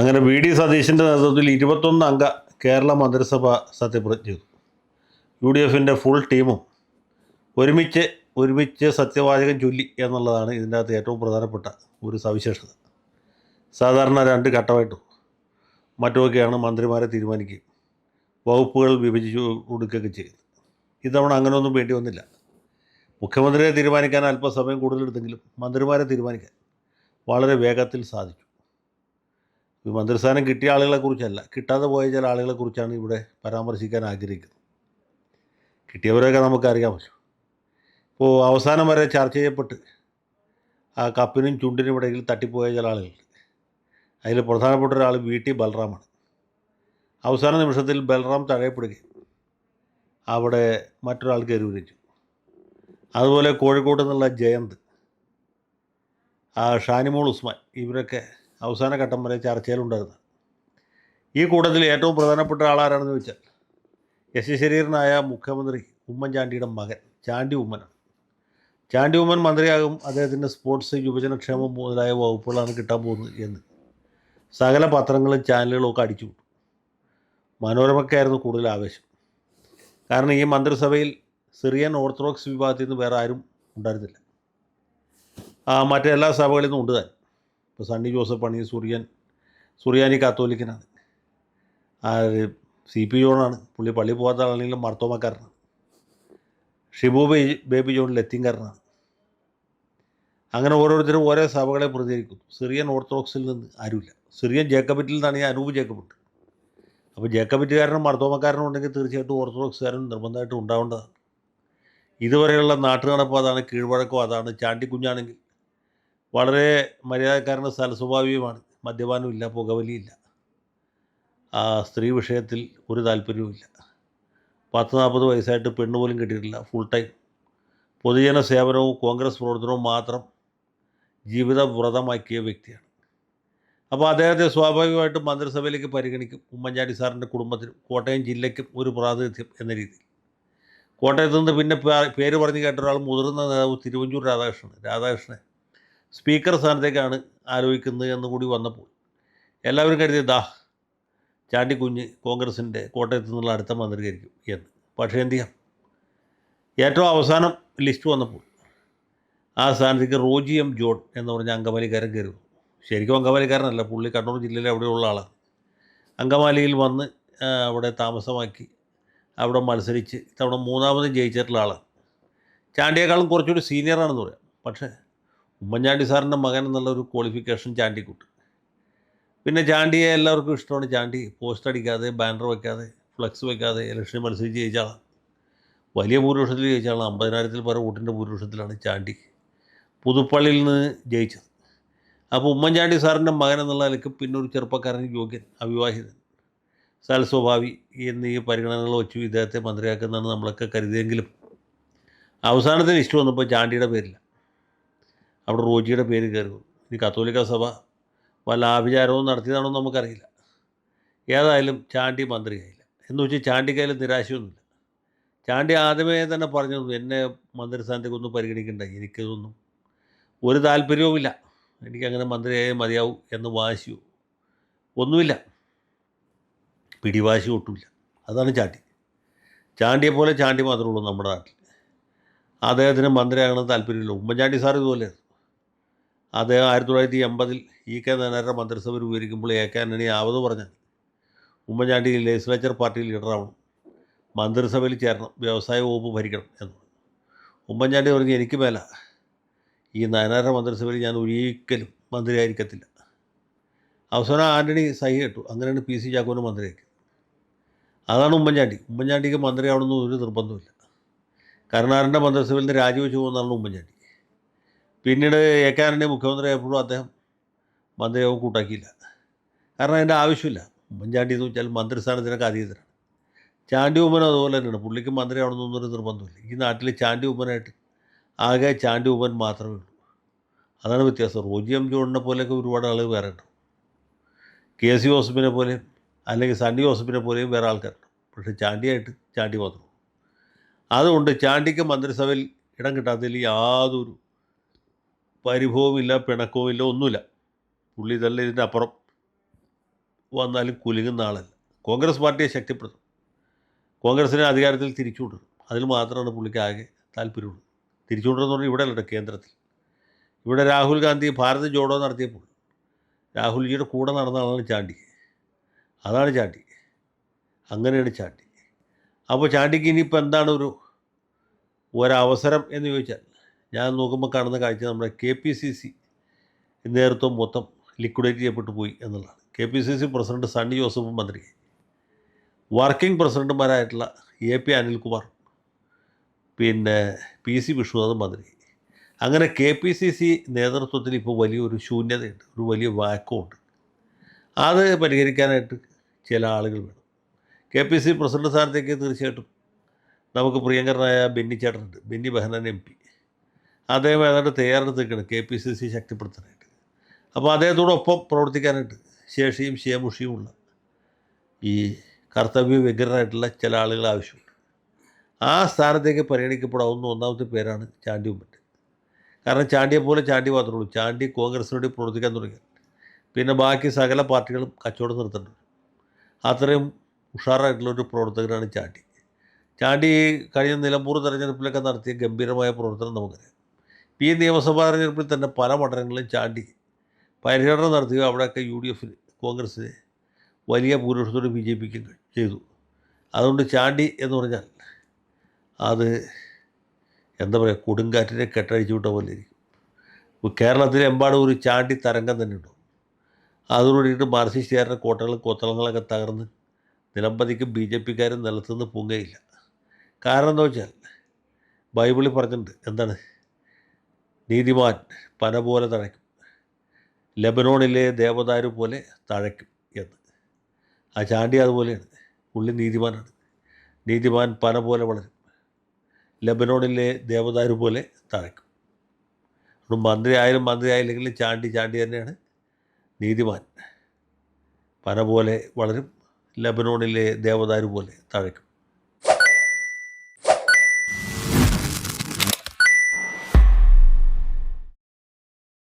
അങ്ങനെ V D സതീശൻ്റെ നേതൃത്വത്തിൽ 21 അംഗ കേരള മന്ത്രിസഭ സത്യപ്രതിജ്ഞ ചെയ്തു. യു ഡി എഫിൻ്റെ ഫുൾ ടീമും ഒരുമിച്ച് സത്യവാചകം ചൊല്ലി എന്നുള്ളതാണ് ഇതിൻ്റെ അകത്ത് ഏറ്റവും പ്രധാനപ്പെട്ട ഒരു സവിശേഷത. സാധാരണ 2 ഘട്ടമായിട്ടും മറ്റുമൊക്കെയാണ് മന്ത്രിമാരെ തീരുമാനിക്കുകയും വകുപ്പുകൾ വിഭജിച്ചു കൊടുക്കുകയൊക്കെ ചെയ്യുന്നത്. ഇത്തവണ അങ്ങനെയൊന്നും വേണ്ടി വന്നില്ല. മുഖ്യമന്ത്രിയെ തീരുമാനിക്കാൻ അല്പസമയം കൂടുതലെടുത്തെങ്കിലും മന്ത്രിമാരെ തീരുമാനിക്കാൻ വളരെ വേഗത്തിൽ സാധിച്ചു. ഈ മന്ത്രിസ്ഥാനം കിട്ടിയ ആളുകളെക്കുറിച്ചല്ല, കിട്ടാതെ പോയ ചില ആളുകളെക്കുറിച്ചാണ് ഇവിടെ പരാമർശിക്കാൻ ആഗ്രഹിക്കുന്നത്. കിട്ടിയവരെയൊക്കെ നമുക്കറിയാമല്ലോ. ഇപ്പോൾ അവസാനം വരെ ചർച്ച ചെയ്യപ്പെട്ട് ആ കപ്പിനും ചുണ്ടിനും ഇടയിൽ തട്ടിപ്പോയ ചില ആളുകളുണ്ട്. അതിൽ പ്രധാനപ്പെട്ട ഒരാൾ VT ബൽറാമാണ്. അവസാന നിമിഷത്തിൽ ബൽറാം തഴയപ്പെടുകയും അവിടെ മറ്റൊരാൾ കയറി വിളിച്ചു. അതുപോലെ കോഴിക്കോട്ട് നിന്നുള്ള ജയന്ത്, ഷാനിമോൾ ഉസ്മാൻ, ഇവരൊക്കെ അവസാന ഘട്ടം വരെ ചർച്ചയിലുണ്ടായിരുന്നു. ഈ കൂട്ടത്തിൽ ഏറ്റവും പ്രധാനപ്പെട്ട ആളാരാണെന്ന് വെച്ചാൽ യശശരീരനായ മുഖ്യമന്ത്രി ഉമ്മൻചാണ്ടിയുടെ മകൻ ചാണ്ടി ഉമ്മനാണ്. ചാണ്ടി ഉമ്മൻ മന്ത്രിയാകും, അദ്ദേഹത്തിൻ്റെ സ്പോർട്സ്, യുവജനക്ഷേമം മുതലായ വകുപ്പുകളാണ് കിട്ടാൻ പോകുന്നത് എന്ന് സകല പത്രങ്ങളും ചാനലുകളും ഒക്കെ അടിച്ചു വിട്ടു. മനോരമയ്ക്കായിരുന്നു കൂടുതൽ ആവേശം. കാരണം ഈ മന്ത്രിസഭയിൽ സിറിയൻ ഓർത്തഡോക്സ് വിഭാഗത്തിൽ നിന്ന് വേറെ ആരും ഉണ്ടായിരുന്നില്ല. മറ്റെല്ലാ സഭകളിൽ നിന്നും ഉണ്ട് താൻ. ഇപ്പോൾ സണ്ണി ജോസഫ് പണി സുറിയാനി കാത്തോലിക്കനാണ്. CP ജോണാണ്, പുള്ളി പള്ളി പോകാത്ത ആളാണെങ്കിലും മർത്തോമക്കാരനാണ്. ഷിബു ബേബി ജോൺ ലത്തീൻകാരനാണ്. അങ്ങനെ ഓരോരുത്തരും ഓരോ സഭകളെ പ്രതികരിക്കുന്നു. സിറിയൻ ഓർത്തഡോക്സിൽ നിന്ന് ആരുമില്ല. സിറിയൻ ജേക്കബിറ്റിൽ നിന്നാണ് ഈ അനൂപ് ജേക്കബുണ്ട്. അപ്പോൾ ജേക്കബിറ്റുകാരനും മർത്തോമക്കാരനും ഉണ്ടെങ്കിൽ തീർച്ചയായിട്ടും ഓർത്തഡോക്സുകാരനും നിർബന്ധമായിട്ടും ഉണ്ടാവേണ്ടതാണ്. ഇതുവരെയുള്ള നാട്ടുനടപ്പ് അതാണ്, കീഴ്വഴക്കം അതാണ്. ചാണ്ടിക്കുഞ്ഞാണെങ്കിൽ വളരെ മര്യാദക്കാരൻ്റെ സ്ഥലസ്വഭാവികമാണ്. മദ്യപാനമില്ല, പുകവലിയില്ല, സ്ത്രീ വിഷയത്തിൽ ഒരു താല്പര്യവുമില്ല. 40-40 വയസ്സായിട്ട് പെണ്ണ് പോലും കിട്ടിയിട്ടില്ല. ഫുൾ ടൈം പൊതുജന സേവനവും കോൺഗ്രസ് പ്രവർത്തനവും മാത്രം ജീവിത വ്രതമാക്കിയ വ്യക്തിയാണ്. അപ്പോൾ അദ്ദേഹത്തെ സ്വാഭാവികമായിട്ടും മന്ത്രിസഭയിലേക്ക് പരിഗണിക്കും. ഉമ്മൻചാണ്ടി സാറിൻ്റെ കുടുംബത്തിനും കോട്ടയം ജില്ലയ്ക്കും ഒരു പ്രാതിനിധ്യം എന്ന രീതിയിൽ. കോട്ടയത്ത് നിന്ന് പിന്നെ പേര് പറഞ്ഞ് കേട്ട ഒരാൾ മുതിർന്ന നേതാവ് തിരുവഞ്ചൂർ രാധാകൃഷ്ണൻ സ്പീക്കർ സ്ഥാനത്തേക്കാണ് ആലോചിക്കുന്നത് എന്നുകൂടി വന്നപ്പോൾ എല്ലാവരും കരുതി ചാണ്ടിക്കുഞ്ഞ് കോൺഗ്രസിൻ്റെ കോട്ടയത്ത് നിന്നുള്ള അടുത്ത മന്ത്രിയായിരിക്കും എന്ന്. പക്ഷേ എന്ത് ചെയ്യാം, ഏറ്റവും അവസാനം ലിസ്റ്റ് വന്നപ്പോൾ ആ സ്ഥാനത്തേക്ക് റോജി M. ജോൺ എന്ന് പറഞ്ഞ അങ്കമാലിക്കാരൻ കയറി. ശരിക്കും അങ്കമാലിക്കാരനല്ല, പുള്ളി കണ്ണൂർ ജില്ലയിലെ അവിടെയുള്ള ആളാണ്. അങ്കമാലിയിൽ വന്ന് അവിടെ താമസമാക്കി അവിടെ മത്സരിച്ച് ഇത്തവണ 3ാമതും ജയിച്ചിട്ടുള്ള ആളാണ്. ചാണ്ടിയേക്കാളും കുറച്ചുകൂടി സീനിയറാണെന്ന് പറയാം. പക്ഷേ ഉമ്മൻചാണ്ടി സാറിൻ്റെ മകൻ എന്നുള്ളൊരു ക്വാളിഫിക്കേഷൻ ചാണ്ടിക്കുണ്ട്. പിന്നെ ചാണ്ടിയെ എല്ലാവർക്കും ഇഷ്ടമാണ്. ചാണ്ടി പോസ്റ്റ് അടിക്കാതെ, ബാനർ വയ്ക്കാതെ, ഫ്ലക്സ് വയ്ക്കാതെ ഇലക്ഷനിൽ മത്സരിച്ച് ജയിച്ച ആളാണ്. വലിയ ഭൂരിപക്ഷത്തിൽ ജയിച്ച ആളാണ്. 50,000-ൽ പരം വോട്ടിൻ്റെ ഭൂരിപക്ഷത്തിലാണ് ചാണ്ടി പുതുപ്പള്ളിയിൽ നിന്ന് ജയിച്ചത്. അപ്പോൾ ഉമ്മൻചാണ്ടി സാറിൻ്റെ മകൻ എന്നുള്ള നിലയ്ക്ക് പിന്നെ ഒരു ചെറുപ്പക്കാരൻ, യോഗ്യൻ, അവിവാഹിതൻ, സൽസ്വഭാവി എന്നീ പരിഗണനകൾ വെച്ചു ഇദ്ദേഹത്തെ മന്ത്രിയാക്കുന്നതാണ് നമ്മളൊക്കെ കരുതിയെങ്കിലും അവസാനത്തെ ലിസ്റ്റ് വന്നപ്പോൾ ചാണ്ടിയുടെ പേരില്ല, അവിടെ റോജിയുടെ പേര് കയറി. ഇനി കത്തോലിക്ക സഭ വല്ല ആഭിചാരവും നടത്തിയതാണോ നമുക്കറിയില്ല. ഏതായാലും ചാണ്ടി മന്ത്രിയായില്ല. എന്ന് വെച്ചാൽ ചാണ്ടിക്കായാലും നിരാശയൊന്നുമില്ല. ചാണ്ടി ആദ്യമേ തന്നെ പറഞ്ഞു, എന്നെ മന്ത്രിസ്ഥാനത്തേക്കൊന്നും പരിഗണിക്കണ്ട, എനിക്കതൊന്നും ഒരു താല്പര്യവുമില്ല, എനിക്കങ്ങനെ മന്ത്രിയായേ മതിയാവും എന്ന് വാശിയോ ഒന്നുമില്ല, പിടിവാശി ഒട്ടുമില്ല. അതാണ് ചാണ്ടിയെപ്പോലെ ചാണ്ടി മാത്രമേ ഉള്ളൂ നമ്മുടെ നാട്ടിൽ. അദ്ദേഹത്തിന് മന്ത്രിയാകണമെന്ന് താല്പര്യമില്ല. ഉമ്മൻചാണ്ടി സാർ ഇതുപോലെയായിരുന്നു. അദ്ദേഹം 1980-ൽ EK നായനാരുടെ മന്ത്രിസഭ രൂപീകരിക്കുമ്പോൾ AK ആന്റണി ആവത് പറഞ്ഞാൽ ഉമ്മൻചാണ്ടി ലെജിസ്ലേച്ചർ പാർട്ടി ലീഡറാവണം, മന്ത്രിസഭയിൽ ചേരണം, വ്യവസായ വകുപ്പ് ഭരിക്കണം എന്ന്. ഉമ്മൻചാണ്ടി പറഞ്ഞ് എനിക്ക് മേല, ഈ നായനാരുടെ മന്ത്രിസഭയിൽ ഞാൻ ഒരിക്കലും മന്ത്രിയായിരിക്കത്തില്ല. അവസാനം ആന്റണി സഹി കേട്ടു. അങ്ങനെയാണ് PC ചാക്കോന് മന്ത്രിയാക്കി. അതാണ് ഉമ്മൻചാണ്ടിക്ക് മന്ത്രിയാവണമെന്ന് ഒരു നിർബന്ധമില്ല. കരുണാകരൻ്റെ മന്ത്രിസഭയിൽ നിന്ന് രാജിവെച്ച് പോകുന്നതാണ് ഉമ്മൻചാണ്ടി. പിന്നീട് AK ആന്റണി മുഖ്യമന്ത്രിയായപ്പോഴും അദ്ദേഹം മന്ത്രിയാവും കൂട്ടാക്കിയില്ല. കാരണം അതിൻ്റെ ആവശ്യമില്ല. ഉമ്മൻചാണ്ടി എന്ന് വെച്ചാൽ മന്ത്രിസ്ഥാനത്തിനൊക്കെ അതീതരാണ്. ചാണ്ടി ഉമ്മനും അതുപോലെ തന്നെയാണ്. പുള്ളിക്ക് മന്ത്രിയാവണമെന്നൊരു നിർബന്ധമില്ല. ഈ നാട്ടിൽ ചാണ്ടി ഉമ്മനായിട്ട് ആകെ ചാണ്ടി ഉമ്മൻ മാത്രമേ ഉള്ളൂ. അതാണ് വ്യത്യാസം. റോജി M. ജോണിനെ പോലെയൊക്കെ ഒരുപാട് ആളുകൾ വേറെ ഉണ്ട്. KC ജോസഫിനെ പോലെയും അല്ലെങ്കിൽ സണ്ണി ജോസഫിനെ പോലെയും വേറെ ആൾക്കാരുണ്ട്. പക്ഷേ ചാണ്ടി മാത്രം. അതുകൊണ്ട് ചാണ്ടിക്ക് മന്ത്രിസഭയിൽ ഇടം കിട്ടാത്തതിൽ യാതൊരു പരിഭവമില്ല, പിണക്കവുമില്ല, ഒന്നുമില്ല. പുള്ളി ഇതല്ല ഇതിൻ്റെ അപ്പുറം വന്നാലും കുലുങ്ങുന്ന ആളല്ല. കോൺഗ്രസ് പാർട്ടിയെ ശക്തിപ്പെടുത്തും, കോൺഗ്രസിനെ അധികാരത്തിൽ തിരിച്ചുകൊണ്ടുവരും. അതിൽ മാത്രമാണ് പുള്ളിക്ക് ആകെ താല്പര്യമുള്ളത്. തിരിച്ചുകൊണ്ടുവരുന്ന പറഞ്ഞാൽ ഇവിടെ അല്ലട്ടോ, കേന്ദ്രത്തിൽ. ഇവിടെ രാഹുൽ ഗാന്ധി ഭാരത് ജോഡോ നടത്തിയപ്പോൾ രാഹുൽജിയുടെ കൂടെ നടന്ന ആളാണ് ചാണ്ടി. അതാണ് ചാണ്ടി, അങ്ങനെയാണ് ചാണ്ടി. അപ്പോൾ ചാണ്ടിക്ക് ഇനിയിപ്പോൾ എന്താണ് ഒരവസരം എന്ന് ചോദിച്ചാൽ, ഞാൻ നോക്കുമ്പോൾ കാണുന്ന കാഴ്ച നമ്മുടെ KPCC നേതൃത്വം മൊത്തം ലിക്വിഡേറ്റ് ചെയ്യപ്പെട്ടു പോയി എന്നുള്ളതാണ്. KPCC പ്രസിഡന്റ് സണ്ണി ജോസഫും മന്ത്രിയായി. വർക്കിംഗ് പ്രസിഡന്റുമാരായിട്ടുള്ള AP അനിൽകുമാർ, പിന്നെ PC വിഷ്ണുനാഥും മന്ത്രിയായി. അങ്ങനെ KPCC നേതൃത്വത്തിൽ ഇപ്പോൾ വലിയൊരു ശൂന്യതയുണ്ട്, ഒരു വലിയ വാക്കമുണ്ട്. അത് പരിഹരിക്കാനായിട്ട് ചില ആളുകൾ വേണം. KPCC പ്രസിഡന്റ് സ്ഥാനത്തേക്ക് തീർച്ചയായിട്ടും നമുക്ക് പ്രിയങ്കരനായ ബെന്നി ചേട്ടനുണ്ട്, ബെന്നി ബെഹനാൻ MP. അദ്ദേഹം ഏതാണ്ട് തയ്യാറെടുത്ത് നിൽക്കണം KPCC ശക്തിപ്പെടുത്താനായിട്ട്. അപ്പോൾ അദ്ദേഹത്തോടൊപ്പം പ്രവർത്തിക്കാനായിട്ട് ശേഷിയും ക്ഷേമുഷിയുമുള്ള ഈ കർത്തവ്യ വ്യഗ്രരായിട്ടുള്ള ചില ആളുകൾ ആവശ്യമുണ്ട്. ആ സ്ഥാനത്തേക്ക് പരിഗണിക്കപ്പെടാവുന്ന ഒന്നാമത്തെ പേരാണ് ചാണ്ടി ഉമ്മൻ. കാരണം ചാണ്ടിയെപ്പോലെ ചാണ്ടി മാത്രമേ ഉള്ളൂ. ചാണ്ടി കോൺഗ്രസിന് വേണ്ടി പ്രവർത്തിക്കാൻ തുടങ്ങിയാൽ പിന്നെ ബാക്കി സകല പാർട്ടികളും കച്ചവടം നിർത്തേണ്ടി വരും. അത്രയും ഉഷാറായിട്ടുള്ളൊരു പ്രവർത്തകനാണ് ചാണ്ടി. ചാണ്ടി കഴിഞ്ഞ നിലമ്പൂർ തെരഞ്ഞെടുപ്പിലൊക്കെ നടത്തിയ ഗംഭീരമായ പ്രവർത്തനം നമുക്കറിയാം. ഈ നിയമസഭാ തെരഞ്ഞെടുപ്പിൽ തന്നെ പല മണ്ഡലങ്ങളിലും ചാണ്ടി പര്യടനം നടത്തുകയും അവിടെയൊക്കെ UDFന്, കോൺഗ്രസ്സിന് വലിയ ഭൂരിപക്ഷത്തോട് വിജയിപ്പിക്കുകയും ചെയ്തു. അതുകൊണ്ട് ചാണ്ടി എന്ന് പറഞ്ഞാൽ അത് എന്താ പറയുക, കൊടുങ്കാറ്റിനെ കെട്ടഴിച്ചു വിട്ട പോലെ ഇരിക്കും. ഇപ്പോൾ കേരളത്തിലെമ്പാടും ഒരു ചാണ്ടി തരംഗം തന്നെ ഉണ്ടാവും. അതോടുകൂടിയിട്ട് മാർക്സിസ്റ്റുകാരുടെ കോട്ടകളും കൊത്തളങ്ങളൊക്കെ തകർന്ന് നിലംപതിക്കും BJPക്കാരും നിലത്തുനിന്ന് പൊങ്ങയില്ല. കാരണം എന്താ വെച്ചാൽ ബൈബിളിൽ പറഞ്ഞിട്ടുണ്ട്, എന്താണ്, നീതിമാൻ പന പോലെ തഴയ്ക്കും, ലെബനോണിലെ ദേവദാരു പോലെ തഴയ്ക്കും എന്ന്. ആ ചാണ്ടി അതുപോലെയാണ്. പുള്ളി നീതിമാനാണ്. നീതിമാൻ പന പോലെ വളരും, ലെബനോണിലെ ദേവദാരു പോലെ തഴയ്ക്കും. അതുകൊണ്ട് മന്ത്രി ആയില്ലെങ്കിലും ചാണ്ടി തന്നെയാണ്. നീതിമാൻ പന പോലെ വളരും, ലെബനോണിലെ ദേവദാരു പോലെ തഴയ്ക്കും.